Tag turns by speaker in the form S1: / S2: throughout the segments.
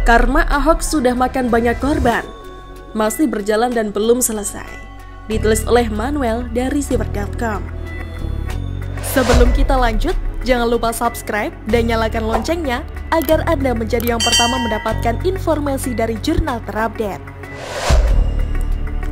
S1: Karma Ahok sudah makan banyak korban, masih berjalan dan belum selesai. Ditulis oleh Manuel dari Siber.com. Sebelum kita lanjut, jangan lupa subscribe dan nyalakan loncengnya agar Anda menjadi yang pertama mendapatkan informasi dari jurnal terupdate.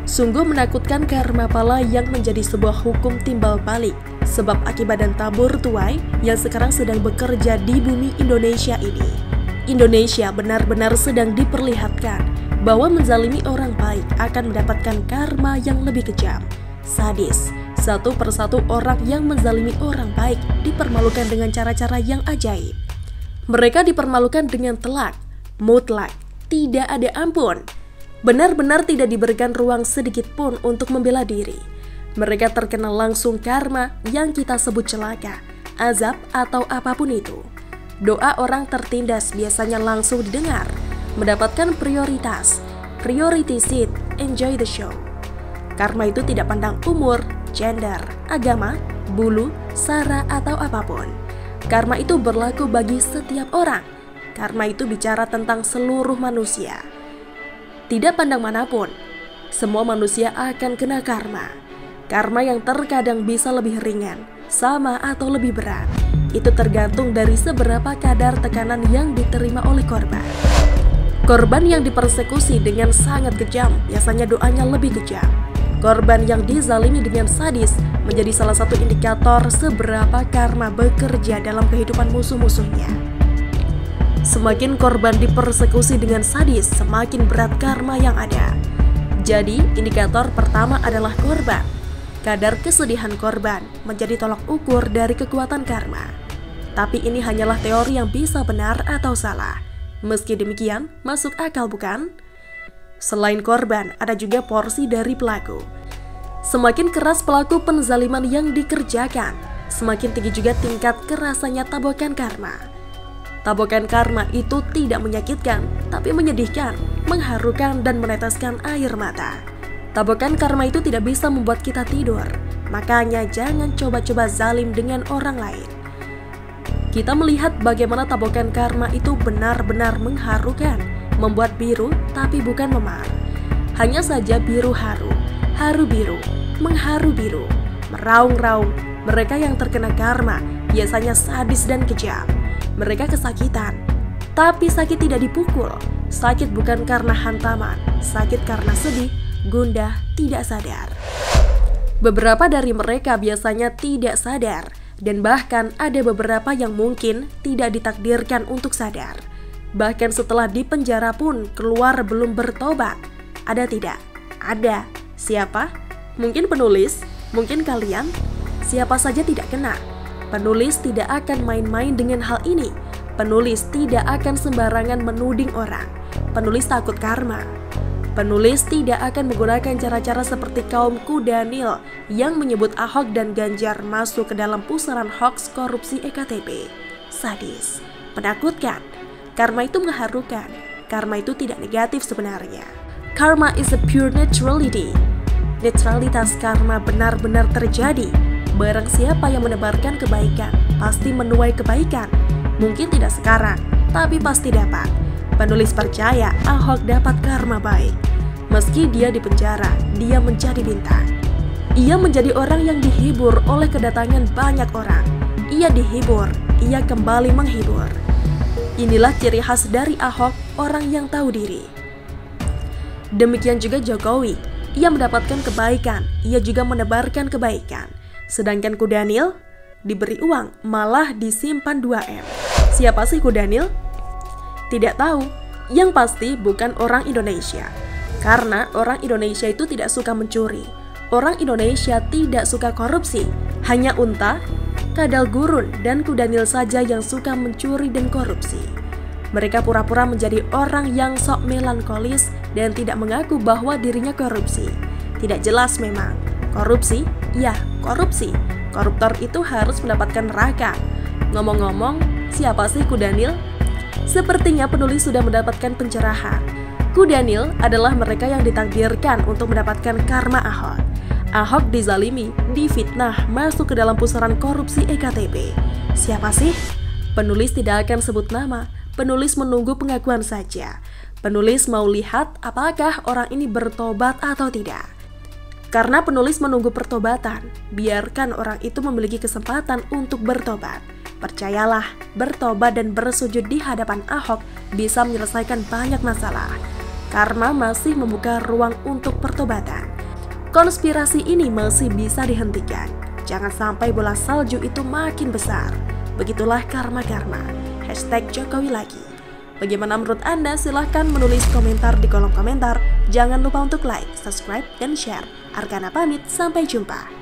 S1: Sungguh menakutkan karma pala yang menjadi sebuah hukum timbal balik sebab akibat dan tabur tuai yang sekarang sedang bekerja di bumi Indonesia ini. Indonesia benar-benar sedang diperlihatkan bahwa menzalimi orang baik akan mendapatkan karma yang lebih kejam, sadis. Satu persatu orang yang menzalimi orang baik dipermalukan dengan cara-cara yang ajaib. Mereka dipermalukan dengan telak, mutlak, tidak ada ampun. Benar-benar tidak diberikan ruang sedikit pun untuk membela diri. Mereka terkena langsung karma yang kita sebut celaka, azab atau apapun itu. Doa orang tertindas biasanya langsung didengar, mendapatkan prioritas, priority seat, enjoy the show. Karma itu tidak pandang umur, gender, agama, bulu, sara, atau apapun. Karma itu berlaku bagi setiap orang. Karma itu bicara tentang seluruh manusia. Tidak pandang manapun, semua manusia akan kena karma. Karma yang terkadang bisa lebih ringan, sama atau lebih berat. Itu tergantung dari seberapa kadar tekanan yang diterima oleh korban. Korban yang dipersekusi dengan sangat kejam, biasanya doanya lebih kejam. Korban yang dizalimi dengan sadis menjadi salah satu indikator seberapa karma bekerja dalam kehidupan musuh-musuhnya. Semakin korban dipersekusi dengan sadis, semakin berat karma yang ada. Jadi, indikator pertama adalah korban. Kadar kesedihan korban menjadi tolak ukur dari kekuatan karma. Tapi ini hanyalah teori yang bisa benar atau salah. Meski demikian, masuk akal bukan? Selain korban, ada juga porsi dari pelaku. Semakin keras pelaku penzaliman yang dikerjakan, semakin tinggi juga tingkat kerasannya tabokan karma. Tabokan karma itu tidak menyakitkan, tapi menyedihkan, mengharukan, dan meneteskan air mata. Tabokan karma itu tidak bisa membuat kita tidur, makanya jangan coba-coba zalim dengan orang lain. Kita melihat bagaimana tabokan karma itu benar-benar mengharukan, membuat biru tapi bukan memar. Hanya saja biru haru, haru biru, mengharu biru, meraung-raung. Mereka yang terkena karma biasanya sadis dan kejam. Mereka kesakitan, tapi sakit tidak dipukul. Sakit bukan karena hantaman, sakit karena sedih, gundah, tidak sadar. Beberapa dari mereka biasanya tidak sadar, dan bahkan ada beberapa yang mungkin tidak ditakdirkan untuk sadar. Bahkan setelah dipenjara pun keluar belum bertobat. Ada tidak? Ada. Siapa? Mungkin penulis, mungkin kalian. Siapa saja tidak kena. Penulis tidak akan main-main dengan hal ini. Penulis tidak akan sembarangan menuding orang. Penulis takut karma. Penulis tidak akan menggunakan cara-cara seperti kaum Kudanil yang menyebut Ahok dan Ganjar masuk ke dalam pusaran hoaks korupsi EKTP. Sadis, menakutkan. Karma itu mengharukan. Karma itu tidak negatif sebenarnya. Karma is a pure neutrality. Netralitas karma benar-benar terjadi. Barang siapa yang menebarkan kebaikan, pasti menuai kebaikan. Mungkin tidak sekarang, tapi pasti dapat. Penulis percaya Ahok dapat karma baik. Meski dia dipenjara, dia menjadi bintang. Ia menjadi orang yang dihibur oleh kedatangan banyak orang. Ia dihibur, ia kembali menghibur. Inilah ciri khas dari Ahok, orang yang tahu diri. Demikian juga Jokowi. Ia mendapatkan kebaikan, ia juga menebarkan kebaikan. Sedangkan Kudanil diberi uang, malah disimpan 2M. Siapa sih Kudanil? Tidak tahu, yang pasti bukan orang Indonesia. Karena orang Indonesia itu tidak suka mencuri. Orang Indonesia tidak suka korupsi. Hanya unta, kadal gurun, dan Kudanil saja yang suka mencuri dan korupsi. Mereka pura-pura menjadi orang yang sok melankolis dan tidak mengaku bahwa dirinya korupsi. Tidak jelas memang. Korupsi? Ya, korupsi. Koruptor itu harus mendapatkan neraka. Ngomong-ngomong, siapa sih Kudanil? Sepertinya penulis sudah mendapatkan pencerahan. Kudanil adalah mereka yang ditakdirkan untuk mendapatkan karma Ahok. Ahok dizalimi, difitnah, masuk ke dalam pusaran korupsi EKTP. Siapa sih? Penulis tidak akan sebut nama, penulis menunggu pengakuan saja. Penulis mau lihat apakah orang ini bertobat atau tidak. Karena penulis menunggu pertobatan, biarkan orang itu memiliki kesempatan untuk bertobat. Percayalah, bertobat dan bersujud di hadapan Ahok bisa menyelesaikan banyak masalah. Karma masih membuka ruang untuk pertobatan. Konspirasi ini masih bisa dihentikan. Jangan sampai bola salju itu makin besar. Begitulah karma-karma. #Jokowi lagi. Bagaimana menurut Anda? Silahkan menulis komentar di kolom komentar. Jangan lupa untuk like, subscribe, dan share. Arkana pamit, sampai jumpa.